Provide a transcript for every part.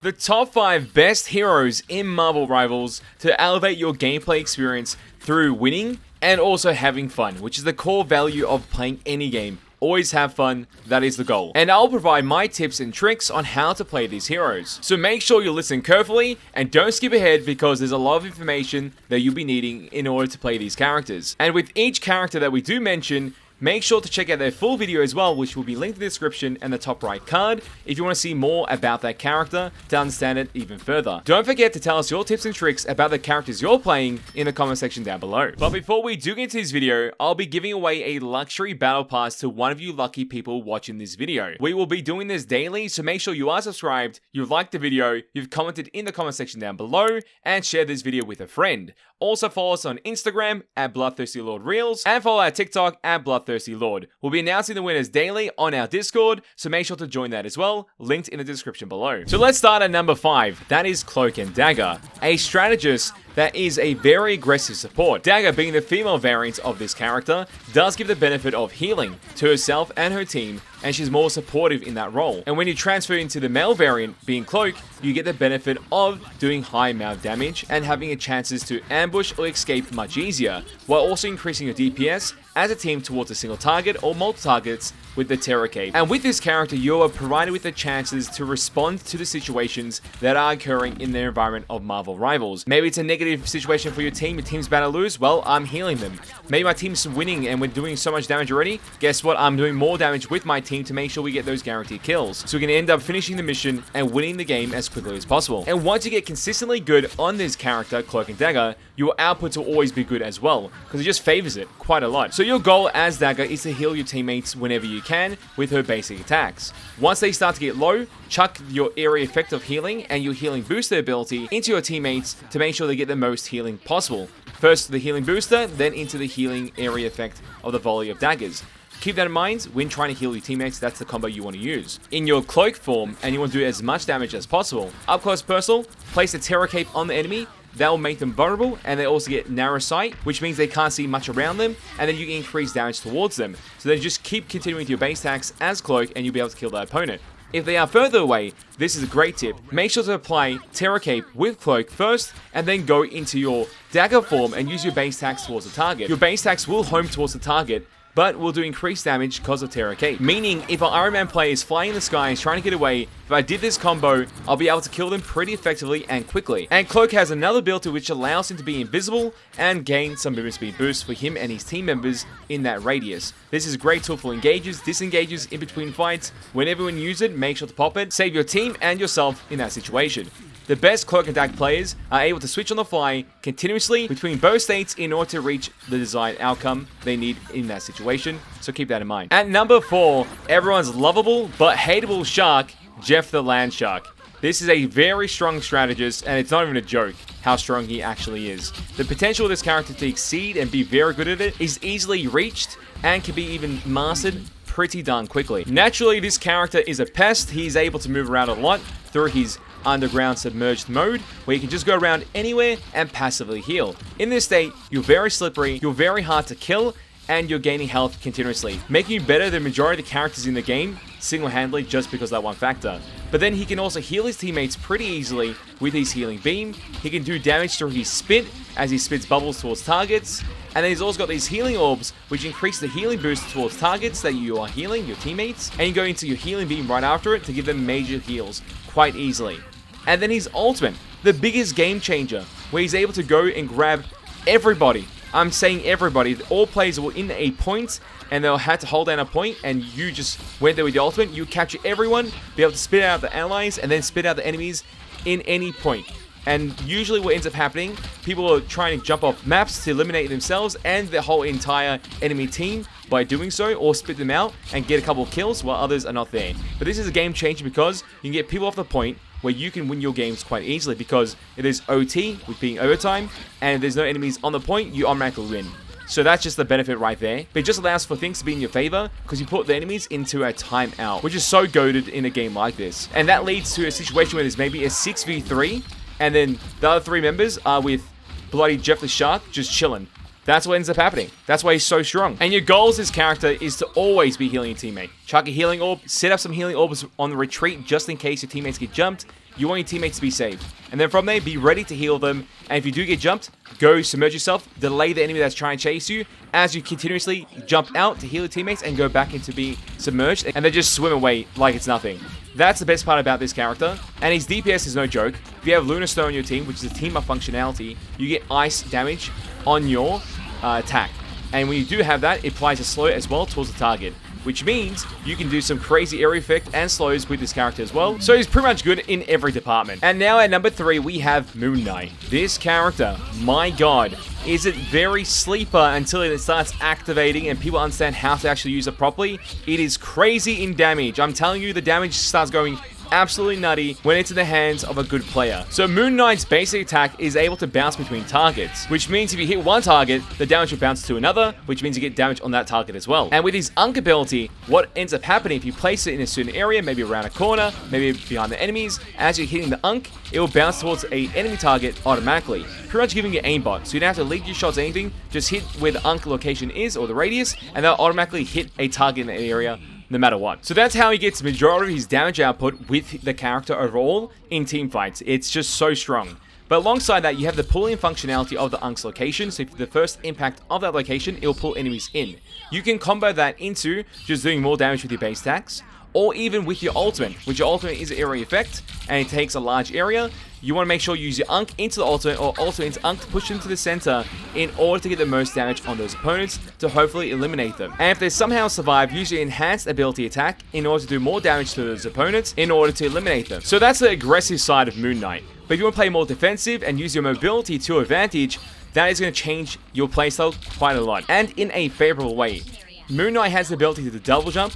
The top 5 best heroes in Marvel Rivals to elevate your gameplay experience through winning and also having fun, which is the core value of playing any game. Always have fun, that is the goal. And I'll provide my tips and tricks on how to play these heroes. So make sure you listen carefully and don't skip ahead because there's a lot of information that you'll be needing in order to play these characters. And with each character that we do mention, make sure to check out their full video as well, which will be linked in the description and the top right card if you want to see more about that character to understand it even further. Don't forget to tell us your tips and tricks about the characters you're playing in the comment section down below. But before we do get into this video, I'll be giving away a luxury battle pass to one of you lucky people watching this video. We will be doing this daily, so make sure you are subscribed, you've liked the video, you've commented in the comment section down below, and share this video with a friend. Also follow us on Instagram at BloodThirstyLord Reels and follow our TikTok at BloodThirstyLord. We'll be announcing the winners daily on our Discord, so make sure to join that as well, linked in the description below. So let's start at number 5, that is Cloak and Dagger, a strategist that is a very aggressive support. Dagger, being the female variant of this character, does give the benefit of healing to herself and her team, and she's more supportive in that role. And when you transfer into the male variant, being Cloak, you get the benefit of doing high amount of damage and having a chances to ambush or escape much easier, while also increasing your DPS as a team towards a single target or multiple targets with the Terror Cape. And with this character, you are provided with the chances to respond to the situations that are occurring in the environment of Marvel Rivals. Maybe it's a negative situation for your team's about to lose, well, I'm healing them. Maybe my team's winning and we're doing so much damage already, guess what, I'm doing more damage with my team to make sure we get those guaranteed kills. So we can end up finishing the mission and winning the game as quickly as possible. And once you get consistently good on this character, Cloak and Dagger, your outputs will always be good as well, because it just favors it quite a lot. So your goal as Dagger is to heal your teammates whenever you can with her basic attacks. Once they start to get low, chuck your area effect of healing and your healing booster ability into your teammates to make sure they get the most healing possible. First the healing booster, then into the healing area effect of the volley of daggers. Keep that in mind when trying to heal your teammates, that's the combo you want to use. In your Cloak form, and you want to do as much damage as possible, up close personal, place the Terror Cape on the enemy. That will make them vulnerable, and they also get narrow sight, which means they can't see much around them, and then you can increase damage towards them. So then just keep continuing with your base attacks as Cloak, and you'll be able to kill that opponent. If they are further away, this is a great tip. Make sure to apply Terror Cape with Cloak first, and then go into your Dagger form and use your base attacks towards the target. Your base attacks will home towards the target, but will do increased damage because of Terror Cape. Meaning, if an Iron Man player is flying in the skies trying to get away, if I did this combo, I'll be able to kill them pretty effectively and quickly. And Cloak has another ability which allows him to be invisible and gain some movement speed boost for him and his team members in that radius. This is a great tool for engages, disengages in between fights. Whenever you use it, make sure to pop it. Save your team and yourself in that situation. The best Cloak and Dagger players are able to switch on the fly continuously between both states in order to reach the desired outcome they need in that situation, so keep that in mind. At number 4, everyone's lovable but hateable shark, Jeff the Land Shark. This is a very strong strategist, and it's not even a joke how strong he actually is. The potential of this character to exceed and be very good at it is easily reached and can be even mastered pretty darn quickly. Naturally, this character is a pest. He's able to move around a lot through his underground submerged mode, where you can just go around anywhere and passively heal. In this state, you're very slippery, you're very hard to kill, and you're gaining health continuously, making you better than the majority of the characters in the game single-handedly just because of that one factor. But then he can also heal his teammates pretty easily with his healing beam. He can do damage through his spit as he spits bubbles towards targets. And then he's also got these healing orbs, which increase the healing boost towards targets that you are healing, your teammates. And you go into your healing beam right after it to give them major heals quite easily. And then his ultimate, the biggest game changer, where he's able to go and grab everybody. I'm saying everybody. All players were in a point, and they'll have to hold down a point, and you just went there with the ultimate. You capture everyone, be able to spit out the allies, and then spit out the enemies in any point. And usually what ends up happening, people are trying to jump off maps to eliminate themselves and the whole entire enemy team by doing so, or split them out and get a couple of kills while others are not there. But this is a game changer because you can get people off the point where you can win your games quite easily, because it is OT with being overtime, and if there's no enemies on the point, you automatically win. So that's just the benefit right there. But it just allows for things to be in your favor because you put the enemies into a timeout, which is so goated in a game like this. And that leads to a situation where there's maybe a 6v3, and then the other 3 members are with bloody Jeff the Shark just chilling. That's what ends up happening. That's why he's so strong. And your goal as this character is to always be healing your teammate. Chuck a healing orb, set up some healing orbs on the retreat just in case your teammates get jumped. you want your teammates to be safe. And then from there, be ready to heal them. And if you do get jumped, go submerge yourself, delay the enemy that's trying to chase you as you continuously jump out to heal your teammates and go back into being submerged, and then just swim away like it's nothing. That's the best part about this character, and his DPS is no joke. If you have Lunar Stone on your team, which is a team-up functionality, you get ice damage on your attack. And when you do have that, it applies a slow as well towards the target, which means you can do some crazy area effect and slows with this character as well. So he's pretty much good in every department. And now at number 3, we have Moon Knight. This character, my god, is it very sleeper until it starts activating and people understand how to actually use it properly. It is crazy in damage. I'm telling you, the damage starts going absolutely nutty when it's in the hands of a good player. So Moon Knight's basic attack is able to bounce between targets, which means if you hit one target, the damage will bounce to another, which means you get damage on that target as well. And with his Unk ability, what ends up happening if you place it in a certain area, maybe around a corner, maybe behind the enemies, as you're hitting the Unk, it will bounce towards an enemy target automatically, pretty much giving you aimbot. So you don't have to lead your shots or anything, just hit where the Unk location is or the radius, and they'll automatically hit a target in the area no matter what. So that's how he gets the majority of his damage output with the character overall in team fights. It's just so strong. But alongside that, you have the pulling functionality of the Unk's location. So if the first impact of that location, it will pull enemies in. You can combo that into just doing more damage with your base attacks, or even with your ultimate, which your ultimate is an area effect, and it takes a large area. You want to make sure you use your Unk into the ultimate, or ultimate into Unk to push them to the center in order to get the most damage on those opponents to hopefully eliminate them. And if they somehow survive, use your enhanced ability attack in order to do more damage to those opponents in order to eliminate them. So that's the aggressive side of Moon Knight. But if you want to play more defensive and use your mobility to your advantage, that is going to change your playstyle quite a lot, and in a favorable way. Moon Knight has the ability to double jump,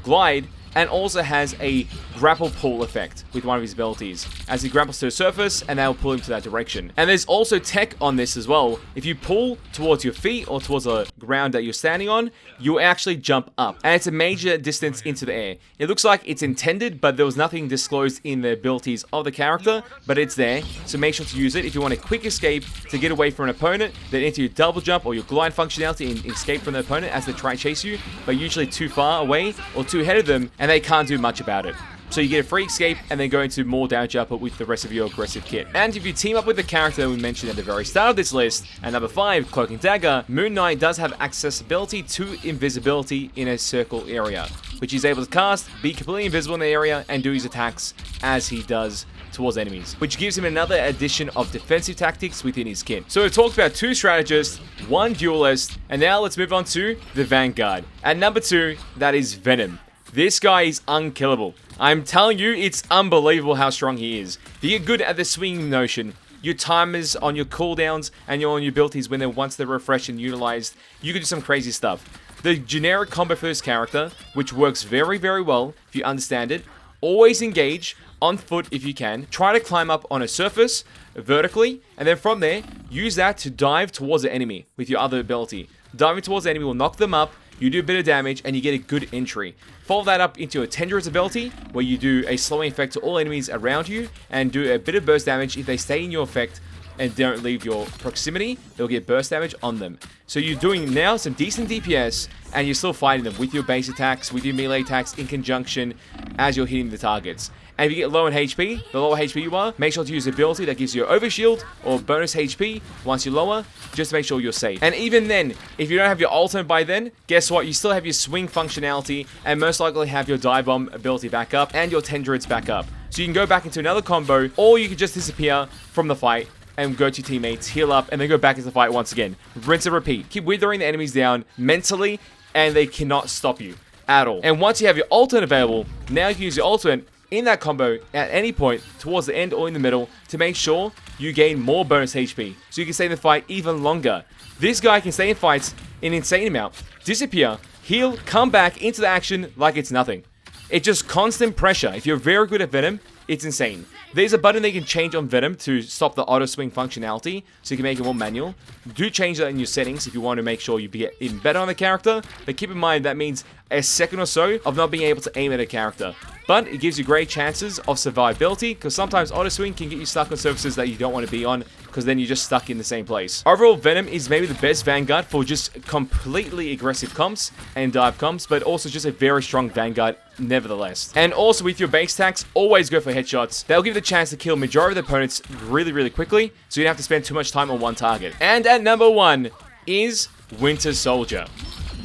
glide, and also has a grapple pull effect with one of his abilities, as he grapples to the surface and that will pull him to that direction. And there's also tech on this as well. If you pull towards your feet or towards the ground that you're standing on, you actually jump up, and it's a major distance into the air. It looks like it's intended, but there was nothing disclosed in the abilities of the character, but it's there, so make sure to use it. If you want a quick escape to get away from an opponent, then enter your double jump or your glide functionality and escape from the opponent as they try and chase you, but usually too far away or too ahead of them, and they can't do much about it. So you get a free escape and then go into more damage output with the rest of your aggressive kit. And if you team up with the character that we mentioned at the very start of this list, at number 5, Cloak and Dagger, Moon Knight does have accessibility to invisibility in a circle area, which he's able to cast, be completely invisible in the area, and do his attacks as he does towards enemies, which gives him another addition of defensive tactics within his kit. So we've talked about 2 strategists, 1 duelist, and now let's move on to the Vanguard. At number 2, that is Venom. This guy is unkillable. I'm telling you, it's unbelievable how strong he is. If you get good at the swinging notion, your timers on your cooldowns and on your abilities when once they're refreshed and utilized, you can do some crazy stuff. The generic combo for this character, which works very, very well if you understand it, always engage on foot if you can. Try to climb up on a surface vertically, and then from there, use that to dive towards the enemy with your other ability. Diving towards the enemy will knock them up, you do a bit of damage, and you get a good entry. Follow that up into a Tender's ability, where you do a slowing effect to all enemies around you, and do a bit of burst damage. If they stay in your effect and don't leave your proximity, they'll get burst damage on them. So you're doing now some decent DPS, and you're still fighting them with your base attacks, with your melee attacks in conjunction as you're hitting the targets. And if you get low in HP, the lower HP you are, make sure to use the ability that gives you overshield or bonus HP once you're lower, just to make sure you're safe. And even then, if you don't have your ultimate by then, guess what? You still have your swing functionality and most likely have your dive bomb ability back up and your Tendrids back up. So you can go back into another combo, or you can just disappear from the fight and go to your teammates, heal up, and then go back into the fight once again. Rinse and repeat. Keep withering the enemies down mentally, and they cannot stop you at all. And once you have your ultimate available, now you can use your ultimate in that combo at any point towards the end or in the middle to make sure you gain more bonus HP, so you can stay in the fight even longer. This guy can stay in fights an insane amount, disappear, heal, come back into the action like it's nothing. It's just constant pressure. If you're very good at Venom, it's insane. There's a button that you can change on Venom to stop the auto swing functionality, so you can make it more manual. Do change that in your settings if you want to make sure you get even better on the character, but keep in mind that means a second or so of not being able to aim at a character. But it gives you great chances of survivability, because sometimes auto swing can get you stuck on surfaces that you don't want to be on, because then you're just stuck in the same place. Overall, Venom is maybe the best Vanguard for just completely aggressive comps and dive comps, but also just a very strong Vanguard nevertheless. And also with your base attacks, always go for headshots. They'll give you the chance to kill majority of the opponents really, really quickly, so you don't have to spend too much time on one target. And at number 1 is Winter Soldier.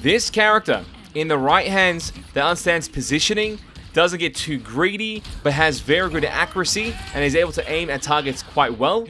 This character, in the right hands, that understands positioning, doesn't get too greedy, but has very good accuracy and is able to aim at targets quite well.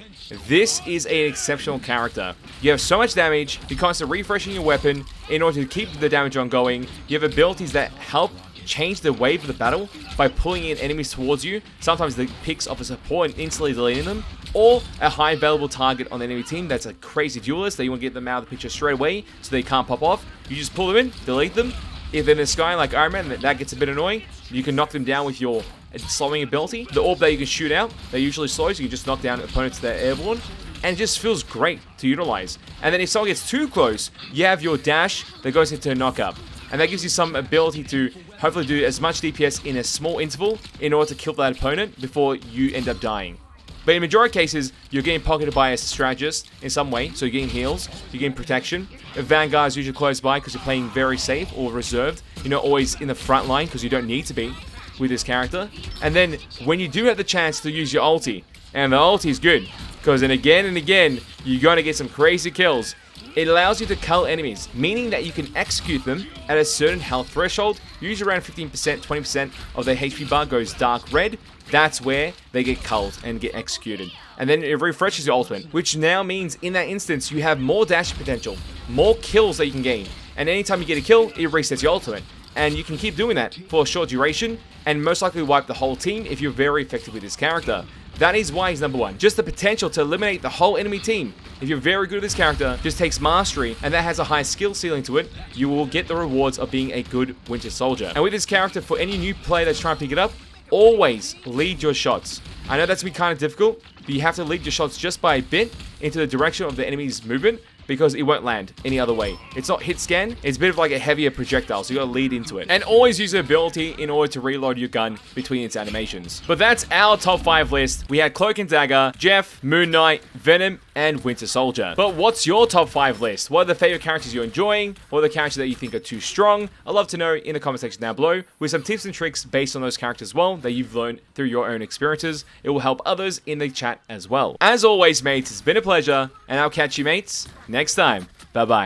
This is an exceptional character. You have so much damage, you're constantly refreshing your weapon in order to keep the damage on going. You have abilities that help change the wave of the battle by pulling in enemies towards you. Sometimes the picks off a support and instantly deleting them, or a high available target on the enemy team that's a crazy duelist that you want to get them out of the picture straight away so they can't pop off. You just pull them in, delete them. If they're in the sky like Iron Man, that gets a bit annoying. You can knock them down with your slowing ability. The orb that you can shoot out, they usually slow, so you can just knock down opponents that are airborne. And it just feels great to utilize. And then if someone gets too close, you have your dash that goes into a knockup. And that gives you some ability to hopefully do as much DPS in a small interval in order to kill that opponent before you end up dying. But in majority cases, you're getting pocketed by a strategist in some way, so you're getting heals, you're getting protection. A Vanguard is usually close by because you're playing very safe or reserved. You're not always in the front line because you don't need to be with this character. And then when you do have the chance to use your ulti, and the ulti is good, because then again and again, you're going to get some crazy kills. It allows you to cull enemies, meaning that you can execute them at a certain health threshold. Usually around 15%, 20% of their HP bar goes dark red. That's where they get culled and get executed. And then it refreshes your ultimate, which now means in that instance, you have more dash potential, more kills that you can gain. And anytime you get a kill, it resets your ultimate. And you can keep doing that for a short duration and most likely wipe the whole team if you're very effective with this character. That is why he's number 1. Just the potential to eliminate the whole enemy team. If you're very good at this character, just takes mastery, and that has a high skill ceiling to it, you will get the rewards of being a good Winter Soldier. And with this character, for any new player that's trying to pick it up, always lead your shots. I know that's been kind of difficult, but you have to lead your shots just by a bit into the direction of the enemy's movement, because it won't land any other way. It's not hit scan, it's a bit of like a heavier projectile, so you gotta lead into it. And always use the ability in order to reload your gun between its animations. But that's our top 5 list. We had Cloak and Dagger, Jeff, Moon Knight, Venom, and Winter Soldier. But what's your top 5 list? What are the favorite characters you're enjoying? What are the characters that you think are too strong? I'd love to know in the comment section down below, with some tips and tricks based on those characters as well that you've learned through your own experiences. It will help others in the chat as well. As always, mates, it's been a pleasure, and I'll catch you mates next time. Bye-bye.